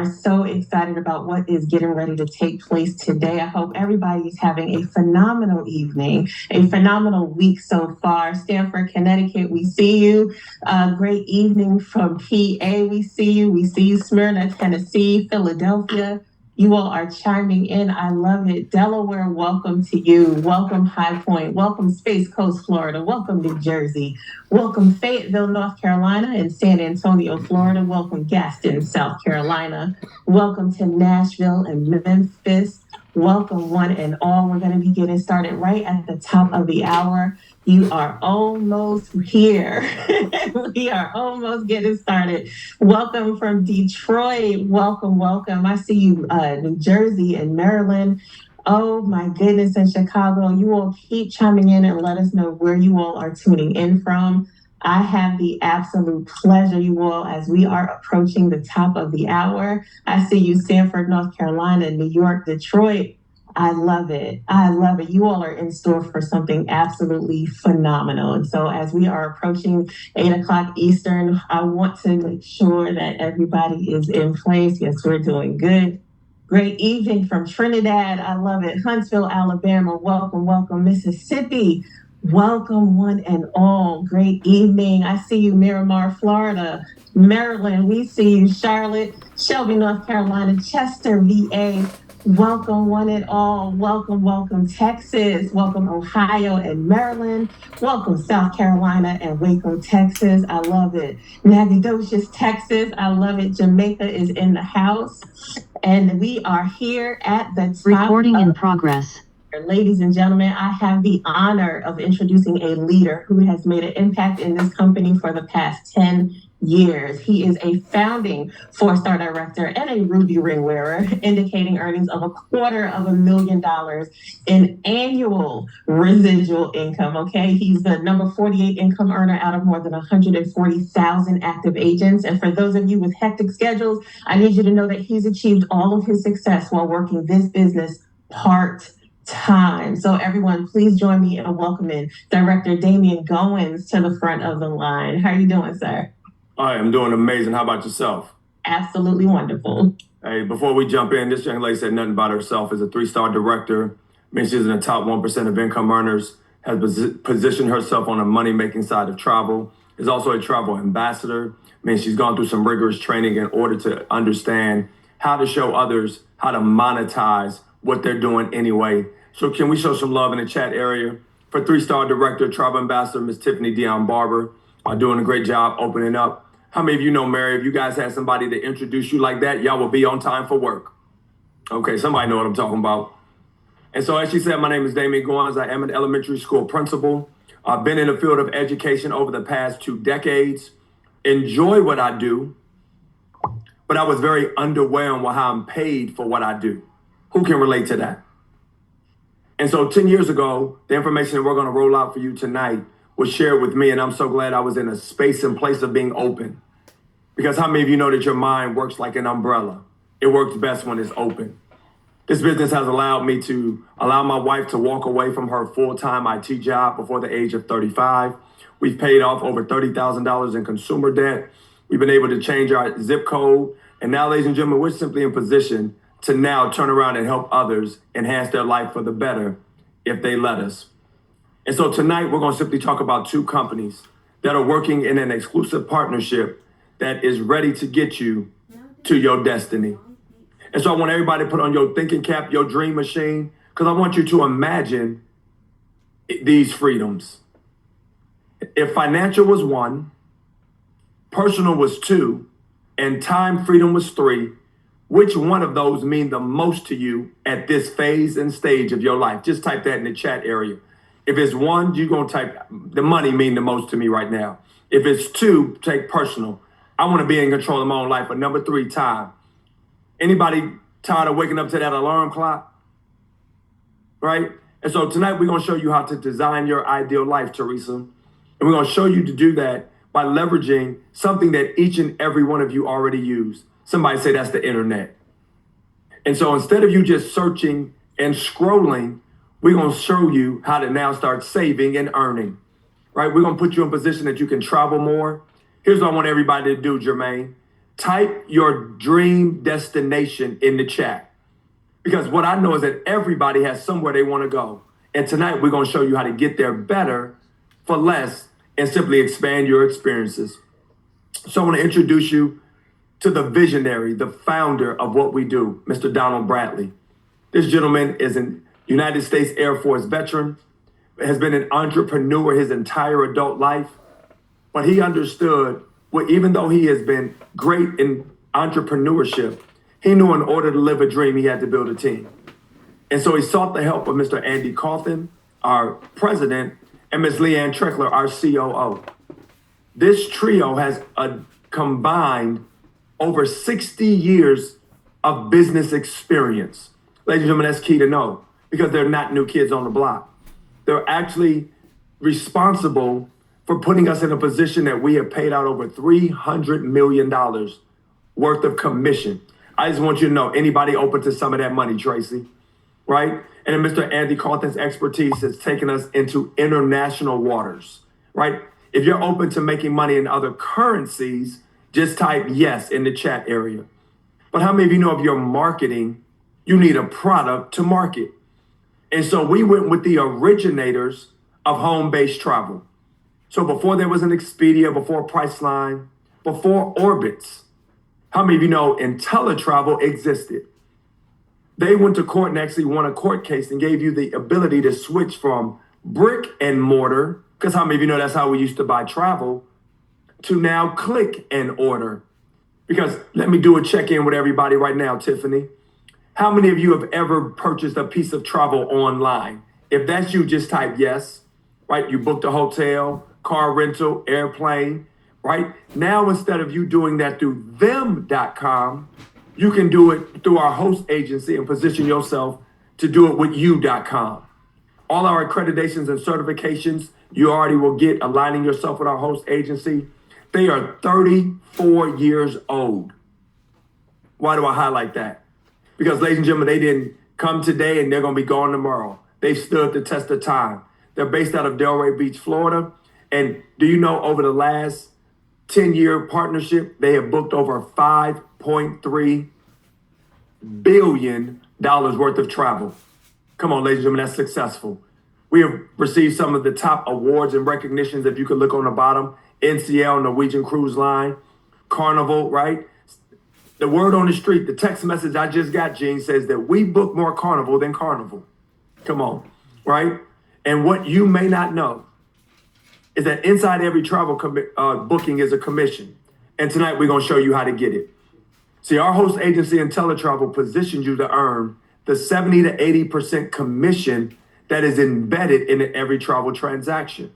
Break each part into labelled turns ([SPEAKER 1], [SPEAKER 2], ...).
[SPEAKER 1] so excited about what is getting ready to take place today. I hope everybody's having a phenomenal evening, a phenomenal week so far. Stamford, Connecticut, we see you. Great evening from PA, we see you. We see you, Smyrna, Tennessee, Philadelphia. You all are chiming in. I love it. Delaware, welcome to you. Welcome High Point. Welcome Space Coast, Florida. Welcome New Jersey. Welcome Fayetteville, North Carolina, and San Antonio, Florida. Welcome Gaston, South Carolina. Welcome to Nashville and Memphis. Welcome one and all. We're going to be getting started right at the top of the hour. You are almost here. We are almost getting started. Welcome from Detroit. Welcome, welcome. I see you, New Jersey and Maryland. Oh my goodness, in Chicago. You all keep chiming in and let us know where you all are tuning in from. I have the absolute pleasure, you all, as we are approaching the top of the hour. I see you, Sanford, North Carolina, New York, Detroit. I love it. I love it. You all are in store for something absolutely phenomenal. And so as we are approaching 8 o'clock Eastern, I want to make sure that everybody is in place. Yes, we're doing good. Great evening from Trinidad. I love it. Huntsville, Alabama. Welcome, welcome. Mississippi. Welcome one and all. Great evening. I see you, Miramar, Florida. Maryland, we see you. Charlotte, Shelby, North Carolina, Chester, VA. Welcome one and all. Welcome, welcome Texas. Welcome Ohio and Maryland. Welcome South Carolina and Waco, Texas. I love it. Nacogdoches, Texas. I love it. Jamaica is in the house. And we are here at the top.
[SPEAKER 2] Recording in progress.
[SPEAKER 1] Ladies and gentlemen, I have the honor of introducing a leader who has made an impact in this company for the past 10 years. He is a founding 4-star director and a Ruby ring wearer, indicating earnings of $250,000 in annual residual income. Okay, he's the number 48 income earner out of more than 140,000 active agents. And for those of you with hectic schedules, I need you to know that he's achieved all of his success while working this business part-time. So everyone, please join me in welcoming Director Damein Goins to the front of the line. How are you doing, sir?
[SPEAKER 3] I am doing amazing. How about yourself?
[SPEAKER 1] Absolutely wonderful.
[SPEAKER 3] Hey, before we jump in, this young lady said nothing about herself. As a 3-star director, means she's in the top 1% of income earners, has positioned herself on the money-making side of travel, is also a travel ambassador, means she's gone through some rigorous training in order to understand how to show others how to monetize what they're doing anyway. So can we show some love in the chat area for 3-star director, travel ambassador, Miss Tiffany Dion Barber, doing a great job opening up. How many of you know, Mary, if you guys had somebody to introduce you like that, y'all will be on time for work. Okay, somebody know what I'm talking about. And so as she said, my name is Damein Goins. I am an elementary school principal. I've been in the field of education over the past 2 decades. Enjoy what I do, but I was very underwhelmed with how I'm paid for what I do. Who can relate to that? And so 10 years ago, the information that we're going to roll out for you tonight was shared with me, and I'm so glad I was in a space and place of being open. Because how many of you know that your mind works like an umbrella? It works best when it's open. This business has allowed me to allow my wife to walk away from her full-time IT job before the age of 35. We've paid off over $30,000 in consumer debt. We've been able to change our zip code. And now, ladies and gentlemen, we're simply in position to now turn around and help others enhance their life for the better if they let us. And so tonight, we're going to simply talk about 2 companies that are working in an exclusive partnership that is ready to get you to your destiny. And so I want everybody to put on your thinking cap, your dream machine, because I want you to imagine these freedoms. If financial was 1, personal was 2, and time freedom was 3, which one of those mean the most to you at this phase and stage of your life? Just type that in the chat area. If it's 1, you're going to type the money mean the most to me right now. If it's 2, take personal. I want to be in control of my own life. But number 3, time. Anybody tired of waking up to that alarm clock? Right? And so tonight we're going to show you how to design your ideal life, Teresa. And we're going to show you to do that by leveraging something that each and every one of you already use. Somebody say that's the internet. And so instead of you just searching and scrolling, we're going to show you how to now start saving and earning, right? We're going to put you in a position that you can travel more. Here's what I want everybody to do, Jermaine. Type your dream destination in the chat. Because what I know is that everybody has somewhere they want to go. And tonight we're going to show you how to get there better for less and simply expand your experiences. So I want to introduce you to the visionary, the founder of what we do, Mr. Donald Bradley. This gentleman is a United States Air Force veteran, has been an entrepreneur his entire adult life, but he understood, well, even though he has been great in entrepreneurship, he knew in order to live a dream, he had to build a team. And so he sought the help of Mr. Andy Kaufman, our president, and Ms. Leanne Treckler, our COO. This trio has combined over 60 years of business experience. Ladies and gentlemen, that's key to know because they're not new kids on the block. They're actually responsible for putting us in a position that we have paid out over $300 million worth of commission. I just want you to know, anybody open to some of that money, Tracy, right? And then Mr. Andy Carlton's expertise has taken us into international waters, right? If you're open to making money in other currencies, just type yes in the chat area. But how many of you know if you're marketing, you need a product to market? And so we went with the originators of home-based travel. So before there was an Expedia, before Priceline, before Orbitz, how many of you know IntelliTravel existed? They went to court and actually won a court case and gave you the ability to switch from brick and mortar, because how many of you know that's how we used to buy travel, to now click and order. Because let me do a check-in with everybody right now, Tiffany. How many of you have ever purchased a piece of travel online? If that's you, just type yes, right? You booked a hotel, car rental, airplane, right? Now, instead of you doing that through them.com, you can do it through our host agency and position yourself to do it with you.com. All our accreditations and certifications you already will get aligning yourself with our host agency. They are 34 years old. Why do I highlight that? Because, ladies and gentlemen, they didn't come today and they're going to be gone tomorrow. They've stood the test of time. They're based out of Delray Beach, Florida. And do you know over the last 10-year partnership, they have booked over $5.3 billion worth of travel. Come on, ladies and gentlemen, that's successful. We have received some of the top awards and recognitions. If you could look on the bottom, NCL, Norwegian Cruise Line, Carnival, right? The word on the street, the text message I just got, Gene, says that we book more Carnival than Carnival. Come on, right? And what you may not know is that inside every travel booking is a commission. And tonight we're going to show you how to get it. See, our host agency IntelliTravel positions you to earn the 70 to 80% commission that is embedded in every travel transaction.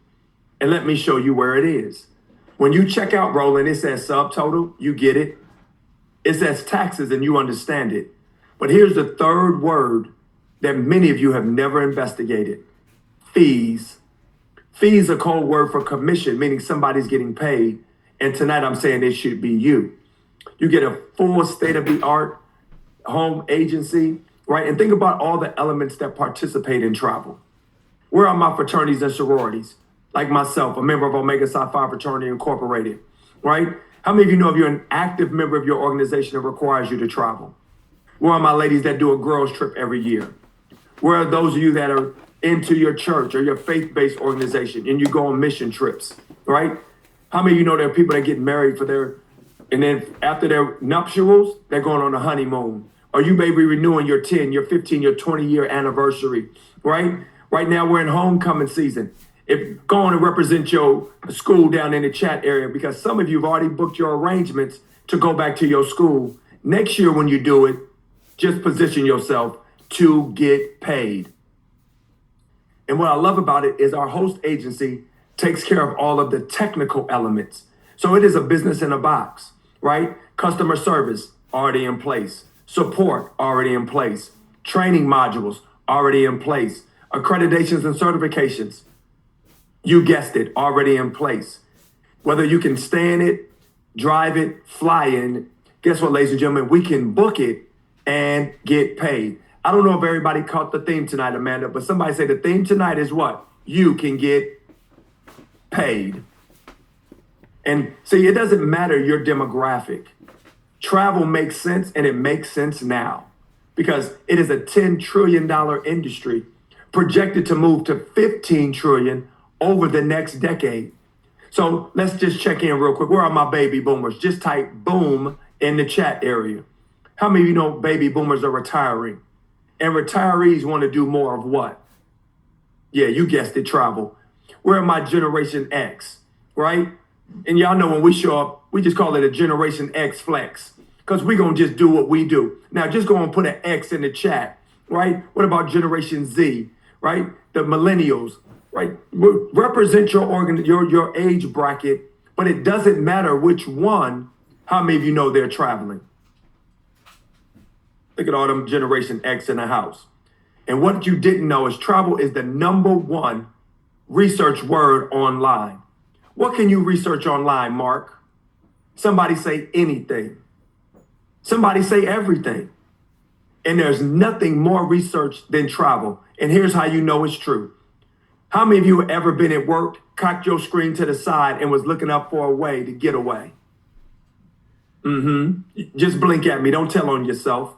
[SPEAKER 3] And let me show you where it is. When you check out Roland, it says subtotal, you get it. It says taxes and you understand it. But here's the third word that many of you have never investigated. Fees. Fees are code word for commission, meaning somebody's getting paid. And tonight I'm saying it should be you. You get a full state-of-the-art home agency, right? And think about all the elements that participate in travel. Where are my fraternities and sororities? Like myself, a member of Omega Psi Phi Fraternity Incorporated, right? How many of you know if you're an active member of your organization, it requires you to travel? Where are my ladies that do a girls trip every year? Where are those of you that are into your church or your faith-based organization and you go on mission trips, right? How many of you know there are people that get married and then after their nuptials, they're going on a honeymoon? Or you may be renewing your 10, your 15, your 20-year anniversary, right? Right now we're in homecoming season. If go on and represent your school down in the chat area, because some of you have already booked your arrangements to go back to your school. Next year when you do it, just position yourself to get paid. And what I love about it is our host agency takes care of all of the technical elements. So it is a business in a box, right? Customer service already in place. Support already in place. Training modules already in place. Accreditations and certifications, you guessed it, already in place. Whether you can stay in it, drive it, fly in, guess what, ladies and gentlemen? We can book it and get paid. I don't know if everybody caught the theme tonight, Amanda, but somebody say the theme tonight is what? You can get paid. And see, it doesn't matter your demographic. Travel makes sense, and it makes sense now because it is a $10 trillion industry projected to move to 15 trillion over the next decade. So let's just check in real quick. Where are my baby boomers? Just type boom in the chat area. How many of you know baby boomers are retiring? And retirees want to do more of what? Yeah, you guessed it, travel. Where are my Generation X, right? And y'all know when we show up, we just call it a Generation X flex because we're going to just do what we do. Now, just go and put an X in the chat, right? What about Generation Z, right? The millennials, right? Represent your age bracket, but it doesn't matter which one. How many of you know they're traveling? Look at all them Generation X in the house. And what you didn't know is travel is the #1 research word online. What can you research online, Mark? Somebody say anything. Somebody say everything. And there's nothing more researched than travel. And here's how you know it's true. How many of you have ever been at work, cocked your screen to the side, and was looking up for a way to get away? Just blink at me. Don't tell on yourself.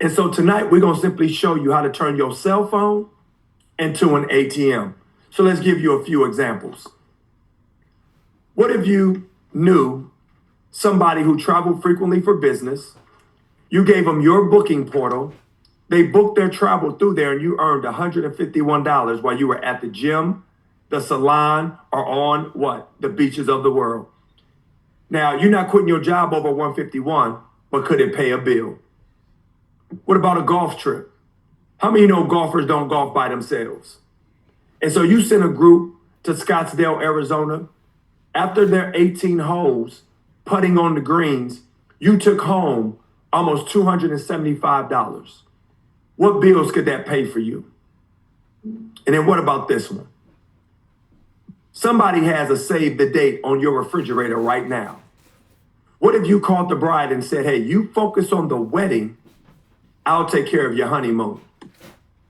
[SPEAKER 3] And so tonight, we're going to simply show you how to turn your cell phone into an ATM. So let's give you a few examples. What if you knew somebody who traveled frequently for business? You gave them your booking portal. They booked their travel through there and you earned $151 while you were at the gym, the salon, or on what? The beaches of the world. Now, you're not quitting your job over 151, but could it pay a bill? What about a golf trip? How many of you know golfers don't golf by themselves? And so you sent a group to Scottsdale, Arizona. After their 18 holes, putting on the greens, you took home almost $275. What bills could that pay for you? And then what about this one? Somebody has a save the date on your refrigerator right now. What if you called the bride and said, hey, you focus on the wedding, I'll take care of your honeymoon.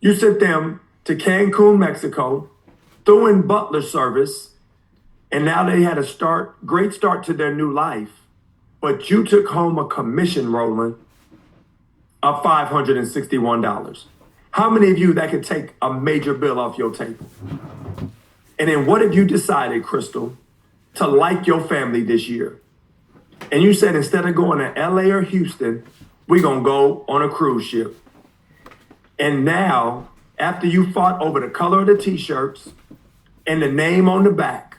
[SPEAKER 3] You sent them to Cancun, Mexico, threw in butler service, and now they had a great start to their new life. But you took home a commission, Roland, of $561. How many of you that could take a major bill off your table? And then what if you decided, Crystal, to like your family this year? And you said, instead of going to LA or Houston, we're going to go on a cruise ship. And now, after you fought over the color of the t-shirts and the name on the back,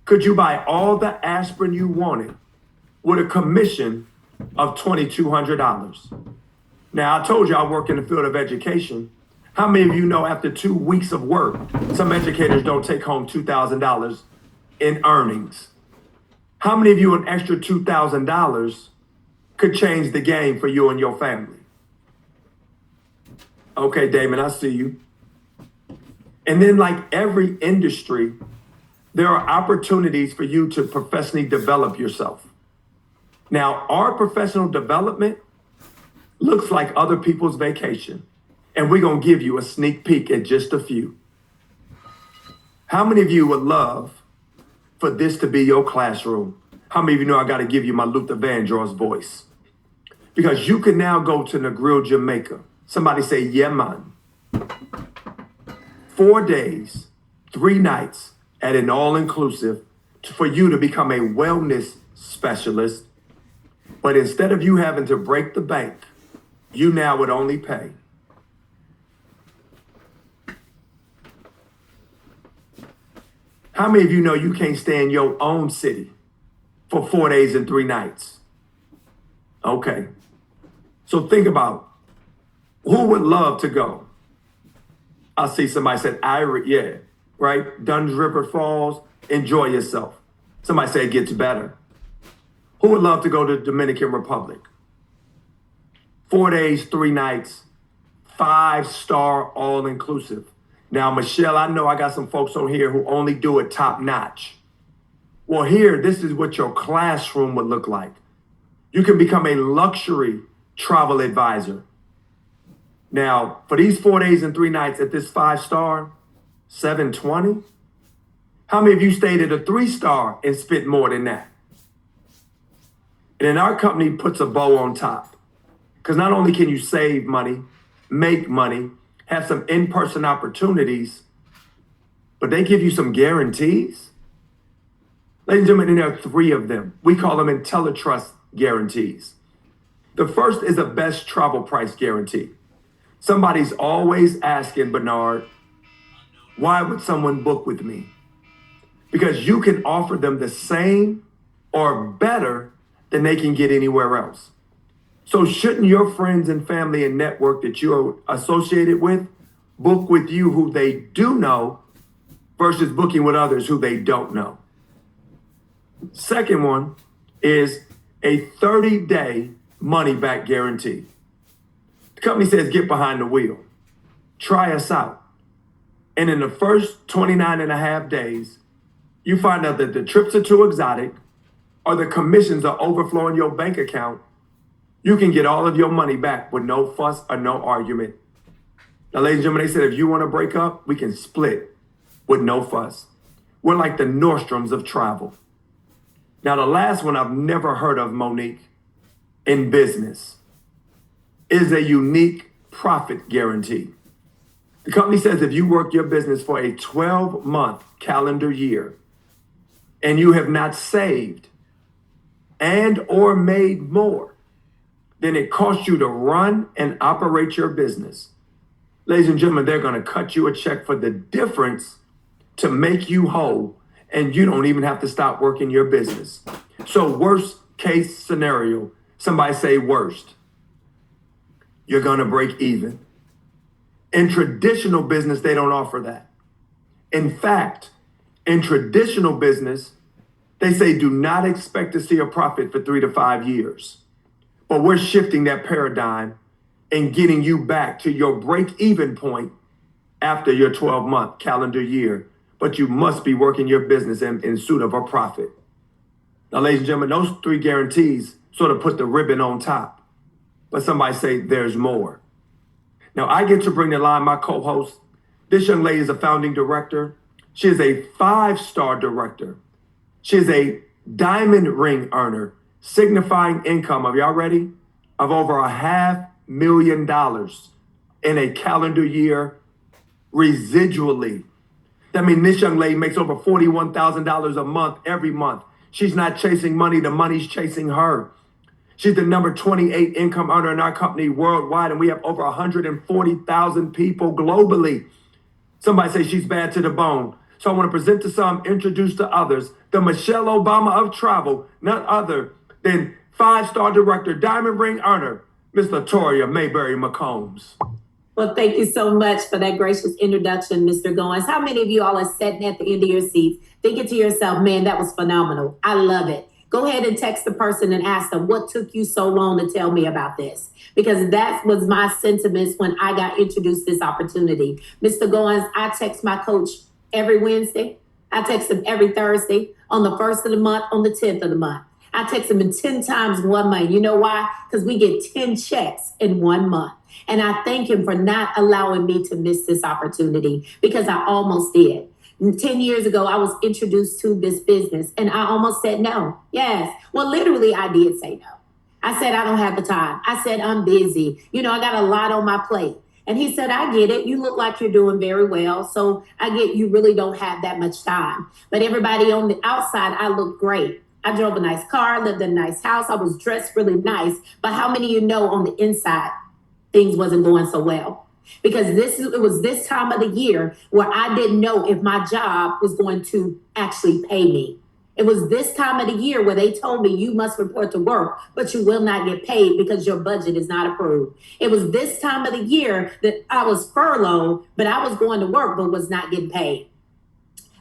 [SPEAKER 3] could you buy all the aspirin you wanted with a commission of $2,200? Now, I told you I work in the field of education. How many of you know after 2 weeks of work, some educators don't take home $2,000 in earnings? How many of you an extra $2,000 could change the game for you and your family? Okay, Damein, I see you. And then like every industry, there are opportunities for you to professionally develop yourself. Now, our professional development looks like other people's vacation. And we're going to give you a sneak peek at just a few. How many of you would love for this to be your classroom? How many of you know I got to give you my Luther Vandross voice? Because you can now go to Negril, Jamaica. Somebody say, yeah, man. 4 days, 3 nights at an all-inclusive for you to become a wellness specialist. But instead of you having to break the bank, you now would only pay How many of you know you can't stay in your own city for 4 days and 3 nights? Okay. So think about who would love to go. I see somebody said, yeah, right? Dunn's River Falls, enjoy yourself. Somebody said it gets better. Who would love to go to the Dominican Republic? 4 days, 3 nights, 5-star all-inclusive. Now, Michelle, I know I got some folks on here who only do it top notch. Well, here, this is what your classroom would look like. You can become a luxury travel advisor. Now, for these 4 days and 3 nights at this 5-star, $720. How many of you stayed at a 3-star and spent more than that? And then our company puts a bow on top. Because not only can you save money, make money, have some in-person opportunities, but they give you some guarantees. Ladies and gentlemen, and there are 3 of them. We call them IntelliTrust guarantees. The first is a best travel price guarantee. Somebody's always asking, Bernard, why would someone book with me? Because you can offer them the same or better than they can get anywhere else. So shouldn't your friends and family and network that you're associated with book with you who they do know versus booking with others who they don't know? Second one is a 30-day money-back guarantee. The company says, get behind the wheel. Try us out. And in the first 29 and a half days, you find out that the trips are too exotic or the commissions are overflowing your bank account, you can get all of your money back with no fuss or no argument. Now, ladies and gentlemen, they said, if you want to break up, we can split with no fuss. We're like the Nordstroms of travel. Now, the last one I've never heard of, Monique, in business is a unique profit guarantee. The company says if you work your business for a 12-month calendar year and you have not saved and or made more than it costs you to run and operate your business, ladies and gentlemen, they're going to cut you a check for the difference to make you whole, and you don't even have to stop working your business. So worst case scenario, somebody say worst, you're going to break even. In traditional business, they don't offer that. In fact, in traditional business, they say do not expect to see a profit for 3 to 5 years. But we're shifting that paradigm and getting you back to your break-even point after your 12-month calendar year. But you must be working your business in pursuit of a profit. Now, ladies and gentlemen, those 3 guarantees sort of put the ribbon on top. But somebody say there's more. Now, I get to bring to line my co-host. This young lady is a founding director. She is a 5-star director. She is a diamond ring earner, signifying income, are y'all ready? Of over $500,000 in a calendar year residually. That means this young lady makes over $41,000 a month every month. She's not chasing money, the money's chasing her. She's the number 28 income earner in our company worldwide, and we have over 140,000 people globally. Somebody say she's bad to the bone. So I want to present to some, introduce to others, the Michelle Obama of travel, none other than 5-star director, diamond ring earner, Miss Latoya Mayberry McCombs.
[SPEAKER 2] Well, thank you so much for that gracious introduction, Mr. Goins. How many of you all are sitting at the end of your seats thinking to yourself, man, that was phenomenal. I love it. Go ahead and text the person and ask them, what took you so long to tell me about this? Because that was my sentiments when I got introduced this opportunity. Mr. Goins, I text my coach every Wednesday. I text him every Thursday, on the 1st of the month, on the 10th of the month. I text him 10 times 1 month. You know why? Because we get 10 checks in 1 month. And I thank him for not allowing me to miss this opportunity, because I almost did. 10 years ago, I was introduced to this business and I almost said no. Yes. Well, literally, I did say no. I said, I don't have the time. I said, I'm busy. You know, I got a lot on my plate. And he said, I get it. You look like you're doing very well. So I get you really don't have that much time. But everybody on the outside, I look great. I drove a nice car, lived in a nice house. I was dressed really nice. But how many of you know on the inside, things wasn't going so well? Because it was this time of the year where I didn't know if my job was going to actually pay me. It was this time of the year where they told me you must report to work, but you will not get paid because your budget is not approved. It was this time of the year that I was furloughed, but I was going to work, but was not getting paid.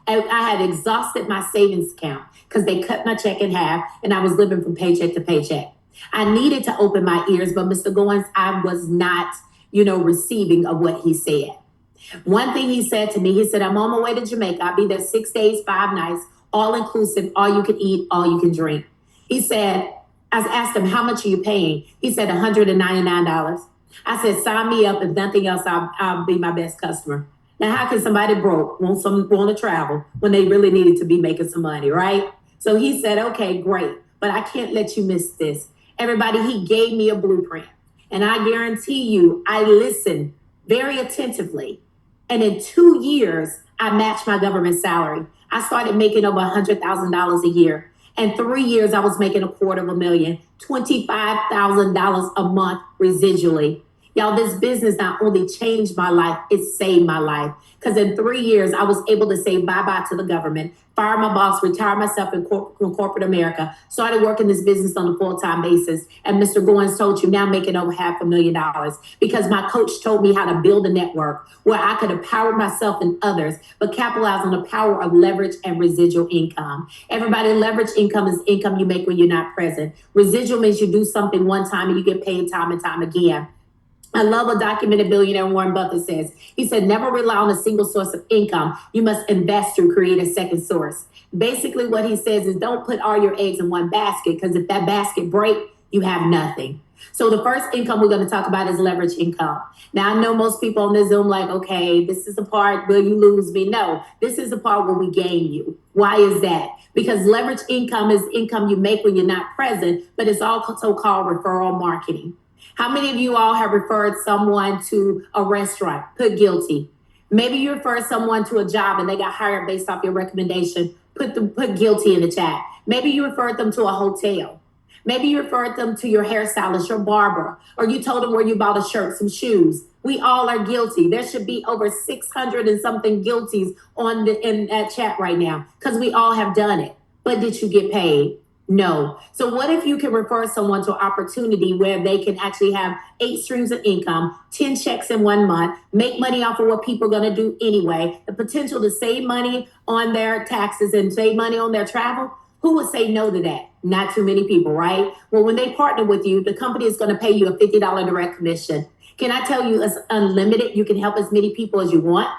[SPEAKER 2] I had exhausted my savings account because they cut my check in half and I was living from paycheck to paycheck. I needed to open my ears, but Mr. Goins, I was not receiving of what he said. One thing he said to me, he said, I'm on my way to Jamaica. I'll be there 6 days, 5 nights, all inclusive, all you can eat, all you can drink. He said, I asked him, how much are you paying? He said, $199. I said, sign me up. If nothing else, I'll be my best customer. Now, how can somebody broke want to travel when they really needed to be making some money, right? So he said, okay, great. but I can't let you miss this. Everybody, he gave me a blueprint. And I guarantee you, I listened very attentively. And in 2 years, I matched my government salary. I started making over $100,000 a year. In 3 years, I was making $250,000, $25,000 a month residually. Y'all, this business not only changed my life, it saved my life. Because in 3 years, I was able to say bye-bye to the government, fire my boss, retire myself in corporate America, started working this business on a full-time basis. And Mr. Goins told you now making over $500,000 because my coach told me how to build a network where I could empower myself and others, but capitalize on the power of leverage and residual income. Everybody, leverage income is income you make when you're not present. Residual means you do something one time and you get paid time and time again. I love what documented billionaire Warren Buffett says. He said, never rely on a single source of income. You must invest to create a second source. Basically, what he says is don't put all your eggs in one basket, because if that basket breaks, you have nothing. So the first income we're going to talk about is leverage income. Now, I know most people on this Zoom like, okay, this is the part where you lose me. No, this is the part where we gain you. Why is that? Because leverage income is income you make when you're not present, but it's also called referral marketing. How many of you all have referred someone to a restaurant? Put guilty. Maybe you referred someone to a job and they got hired based off your recommendation. Put guilty in the chat. Maybe you referred them to a hotel. Maybe you referred them to your hairstylist, your barber, or you told them where you bought a shirt, some shoes. We all are guilty. There should be over 600 and something guilties in that chat right now, because we all have done it. But did you get paid? No. So what if you can refer someone to an opportunity where they can actually have 8 streams of income, 10 checks in 1 month, make money off of what people are going to do anyway, the potential to save money on their taxes and save money on their travel? Who would say no to that? Not too many people, right? Well, when they partner with you, the company is going to pay you a $50 direct commission. Can I tell you it's unlimited? You can help as many people as you want.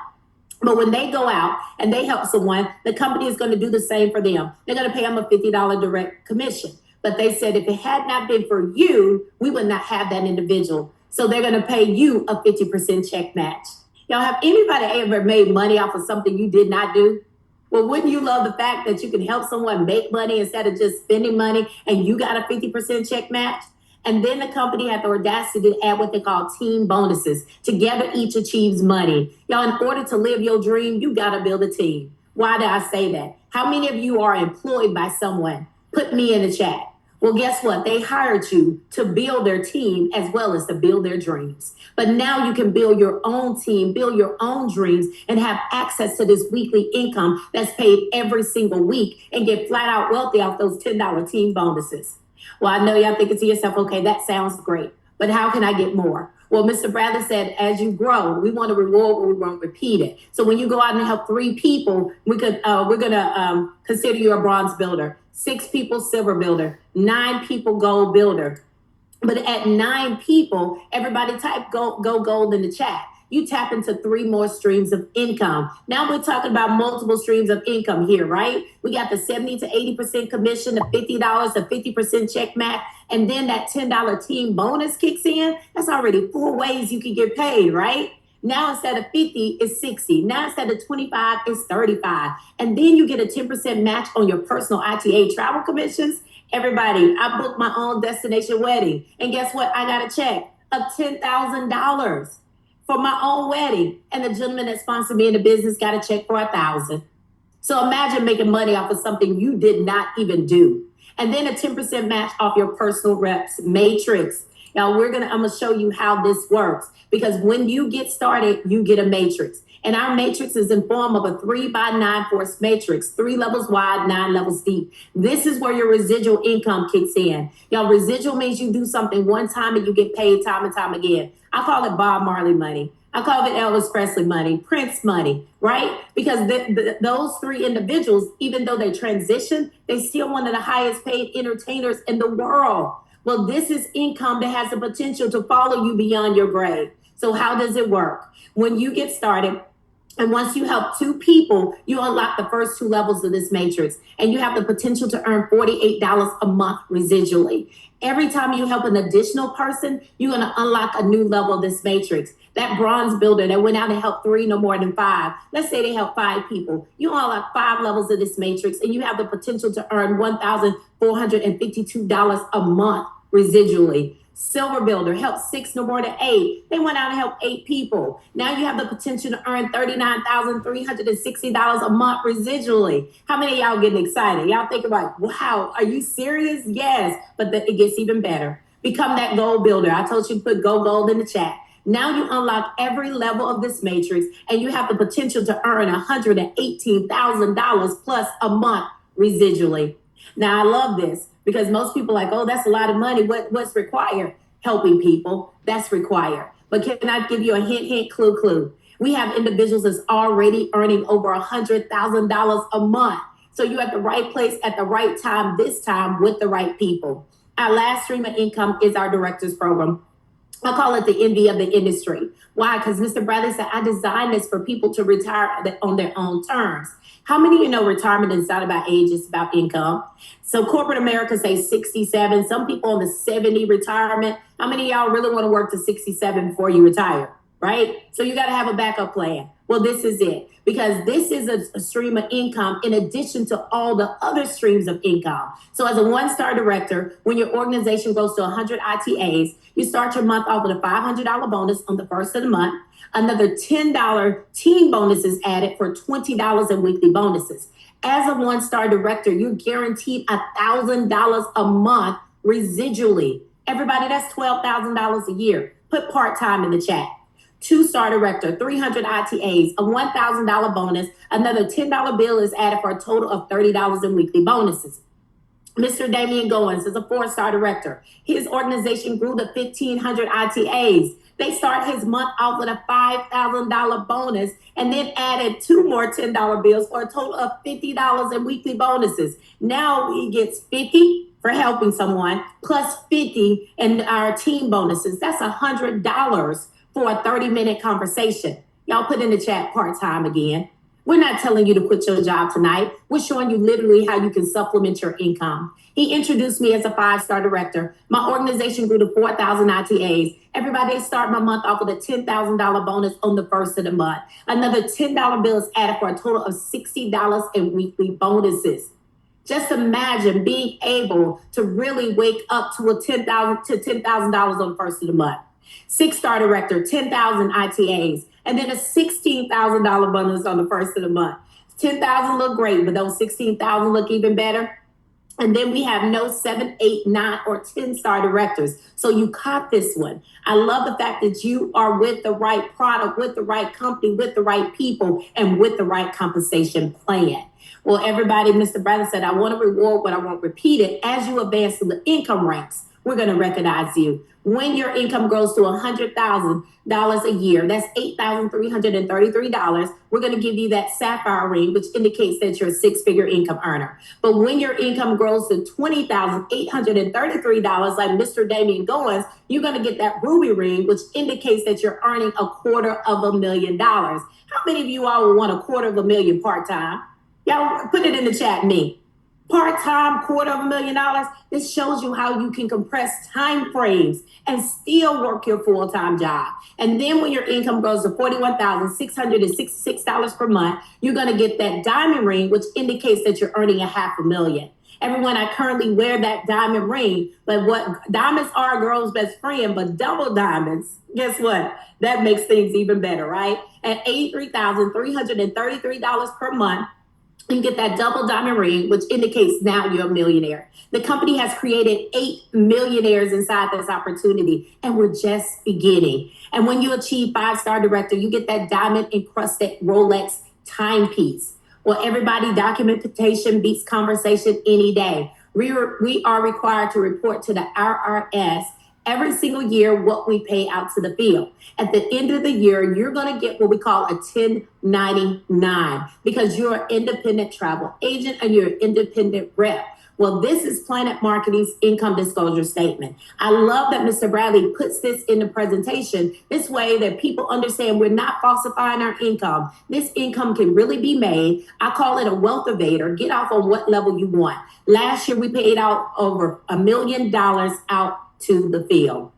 [SPEAKER 2] But when they go out and they help someone, the company is going to do the same for them. They're going to pay them a $50 direct commission. But they said if it had not been for you, we would not have that individual. So they're going to pay you a 50% check match. Y'all, have anybody ever made money off of something you did not do? Well, wouldn't you love the fact that you can help someone make money instead of just spending money and you got a 50% check match? And then the company had the audacity to add what they call team bonuses. Together, each achieves money. Y'all, in order to live your dream, you got to build a team. Why do I say that? How many of you are employed by someone? Put me in the chat. Well, guess what? They hired you to build their team as well as to build their dreams. But now you can build your own team, build your own dreams, and have access to this weekly income that's paid every single week and get flat out wealthy off those $10 team bonuses. Well, I know y'all thinking to yourself, okay, that sounds great, but how can I get more? Well, Mr. Bradley said, as you grow, we want to reward what we won't repeat it. So when you go out and help 3 people, we're going to consider you a bronze builder, 6 people, silver builder, 9 people, gold builder. But at 9 people, everybody type go gold in the chat. You tap into 3 more streams of income. Now we're talking about multiple streams of income here, right? We got the 70 to 80% commission, the $50, the 50% check match, and then that $10 team bonus kicks in. That's already 4 ways you can get paid, right? Now instead of 50, it's 60. Now instead of 25, it's 35. And then you get a 10% match on your personal ITA travel commissions. Everybody, I booked my own destination wedding. And guess what? I got a check of $10,000 for my own wedding. And the gentleman that sponsored me in the business got a check for $1,000. So imagine making money off of something you did not even do. And then a 10% match off your personal reps matrix. Now I'm gonna show you how this works, because when you get started, you get a matrix. And our matrix is in form of a 3x9 force matrix, 3 levels wide, 9 levels deep. This is where your residual income kicks in. Y'all, residual means you do something one time and you get paid time and time again. I call it Bob Marley money. I call it Elvis Presley money, Prince money, right? Because those 3 individuals, even though they transition, they still one of the highest paid entertainers in the world. Well, this is income that has the potential to follow you beyond your grave. So how does it work? When you get started, and once you help 2 people, you unlock the first 2 levels of this matrix, and you have the potential to earn $48 a month residually. Every time you help an additional person, you're going to unlock a new level of this matrix. That bronze builder that went out and helped 3, no more than 5. Let's say they helped 5 people. You all have 5 levels of this matrix, and you have the potential to earn $1,452 a month residually. Silver builder helped 6, no more than 8. They went out and helped 8 people. Now you have the potential to earn $39,360 a month residually. How many of y'all getting excited? Y'all think about, wow, are you serious? Yes, but it gets even better. Become that gold builder. I told you to put go gold in the chat. Now you unlock every level of this matrix, and you have the potential to earn $118,000 plus a month residually. Now, I love this because most people are like, oh, that's a lot of money. What's required? Helping people, that's required. But can I give you a hint, clue? We have individuals that's already earning over $100,000 a month. So you're at the right place at the right time, this time with the right people. Our last stream of income is our director's program. I call it the envy of the industry. Why? Because Mr. Bradley said, I designed this for people to retire on their own terms. How many of you know retirement is not about age, it's about income? So corporate America say 67. Some people on the 70 retirement. How many of y'all really want to work to 67 before you retire, right? So you got to have a backup plan. Well, this is it, because this is a stream of income in addition to all the other streams of income. So as a one-star director, when your organization goes to 100 ITAs, you start your month off with a $500 bonus on the first of the month. Another $10 team bonus is added for $20 in weekly bonuses. As a one-star director, you're guaranteed $1,000 a month residually. Everybody, that's $12,000 a year. Put part-time in the chat. 2-star director, 300 ITAs, a $1,000 bonus, another $10 bill is added for a total of $30 in weekly bonuses. Mr. Damein Goins is a 4-star director. His organization grew to 1,500 ITAs. They start his month off with a $5,000 bonus and then added 2 more $10 bills for a total of $50 in weekly bonuses. Now he gets 50 for helping someone plus 50 in our team bonuses. That's $100 for a 30-minute conversation. Y'all put in the chat part-time again. We're not telling you to quit your job tonight. We're showing you literally how you can supplement your income. He introduced me as a 5-star director. My organization grew to 4,000 ITAs. Everybody start my month off with a $10,000 bonus on the first of the month. Another $10 bill is added for a total of $60 in weekly bonuses. Just imagine being able to really wake up to $10,000 on the first of the month. 6-star director, 10,000 ITAs, and then a $16,000 bonus on the first of the month. 10,000 look great, but those 16,000 look even better. And then we have no 7, 8, 9, or 10-star directors. So you caught this one. I love the fact that you are with the right product, with the right company, with the right people, and with the right compensation plan. Well, everybody, Mr. Bradley said, I want to reward, but I won't repeat it. As you advance through the income ranks, we're going to recognize you. When your income grows to $100,000 a year, that's $8,333. We're going to give you that sapphire ring, which indicates that you're a 6-figure income earner. But when your income grows to $20,833, like Mr. Damein Goins, you're going to get that ruby ring, which indicates that you're earning $250,000. How many of you all would want $250,000 part-time? Y'all put it in the chat, me. Part-time, $250,000. This shows you how you can compress time frames and still work your full-time job. And then when your income grows to $41,666 per month, you're going to get that diamond ring, which indicates that you're earning $500,000. Everyone, I currently wear that diamond ring, but what diamonds are a girl's best friend, but double diamonds, guess what? That makes things even better, right? At $83,333 per month, you get that double diamond ring, which indicates now you're a millionaire. The company has created 8 millionaires inside this opportunity, and we're just beginning. And when you achieve 5-star director, you get that diamond encrusted Rolex timepiece. Well, everybody, documentation beats conversation any day. We are required to report to the IRS every single year what we pay out to the field. At the end of the year, you're going to get what we call a 1099 because you're an independent travel agent and you're an independent rep. Well, this is Planet Marketing's income disclosure statement. I love that Mr. Bradley puts this in the presentation this way that people understand we're not falsifying our income. This income can really be made. I call it a wealth evader. Get off on what level you want. Last year, we paid out over $1 million out to the field.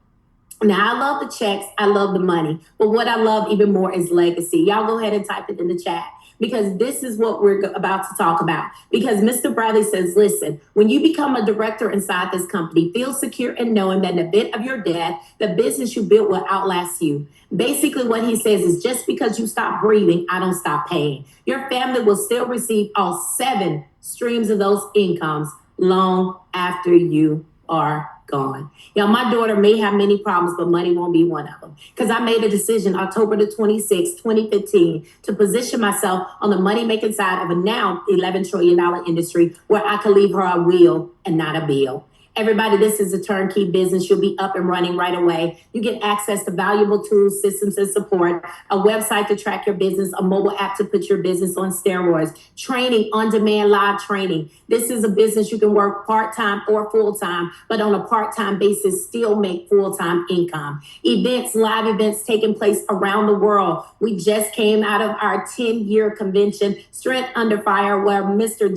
[SPEAKER 2] Now, I love the checks. I love the money. But what I love even more is legacy. Y'all go ahead and type it in the chat, because this is what we're about to talk about. Because Mr. Bradley says, listen, when you become a director inside this company, feel secure in knowing that in the event of your death, the business you built will outlast you. Basically, what he says is, just because you stop breathing, I don't stop paying. Your family will still receive all 7 streams of those incomes long after you are gone. My daughter may have many problems, but money won't be one of them. Because I made a decision October the 26th, 2015, to position myself on the money-making side of a now $11 trillion industry where I could leave her a will and not a bill. Everybody, this is a turnkey business. You'll be up and running right away. You get access to valuable tools, systems, and support, a website to track your business, a mobile app to put your business on steroids, training, on-demand live training. This is a business you can work part-time or full-time, but on a part-time basis, still make full-time income. Events, live events taking place around the world. We just came out of our 10-year convention, Strength Under Fire, where Dr.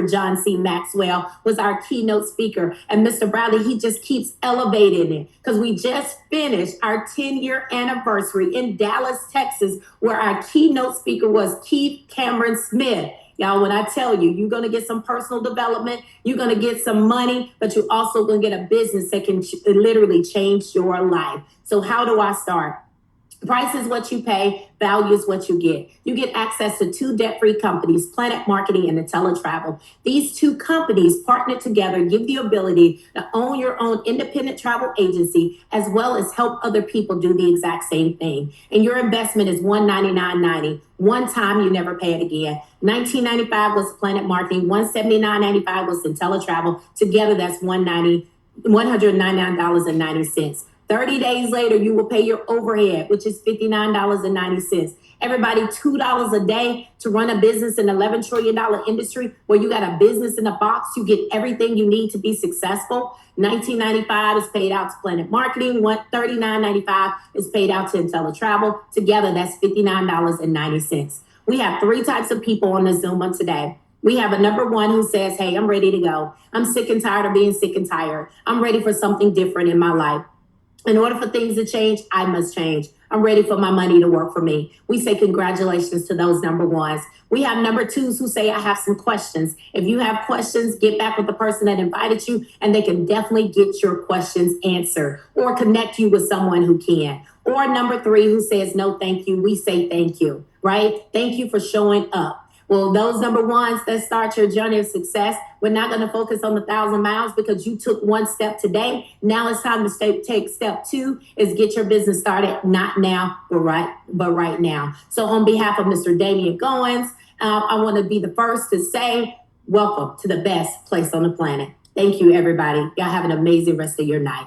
[SPEAKER 2] John C. Maxwell was our keynote speaker. And Mr. Bradley, he just keeps elevating it, because we just finished our 10-year anniversary in Dallas, Texas, where our keynote speaker was Keith Cameron Smith. Y'all, when I tell you, you're going to get some personal development, you're going to get some money, but you're also going to get a business that can literally change your life. So how do I start? Price is what you pay, value is what you get. You get access to 2 debt-free companies, Planet Marketing and IntelliTravel. These 2 companies partnered together give the ability to own your own independent travel agency, as well as help other people do the exact same thing. And your investment is $199.90. One time, you never pay it again. $19.95 was Planet Marketing. $179.95 was IntelliTravel. Together, that's $199.90. 30 days later, you will pay your overhead, which is $59.90. Everybody, $2 a day to run a business in $11 trillion industry where you got a business in a box. You get everything you need to be successful. $19.95 is paid out to Planet Marketing. $39.95 is paid out to IntelliTravel. Together, that's $59.90. We have 3 types of people on the Zoom on today. We have a number 1 who says, hey, I'm ready to go. I'm sick and tired of being sick and tired. I'm ready for something different in my life. In order for things to change, I must change. I'm ready for my money to work for me. We say congratulations to those number 1s. We have number 2s who say, I have some questions. If you have questions, get back with the person that invited you, and they can definitely get your questions answered or connect you with someone who can. Or number 3 who says, no, thank you. We say thank you, right? Thank you for showing up. Well, those number 1s that start your journey of success, we're not going to focus on the 1,000 miles because you took 1 step today. Now it's time to take step 2 is get your business started, not now, but right now. So on behalf of Mr. Damein Goins, I want to be the first to say, welcome to the best place on the planet. Thank you, everybody. Y'all have an amazing rest of your night.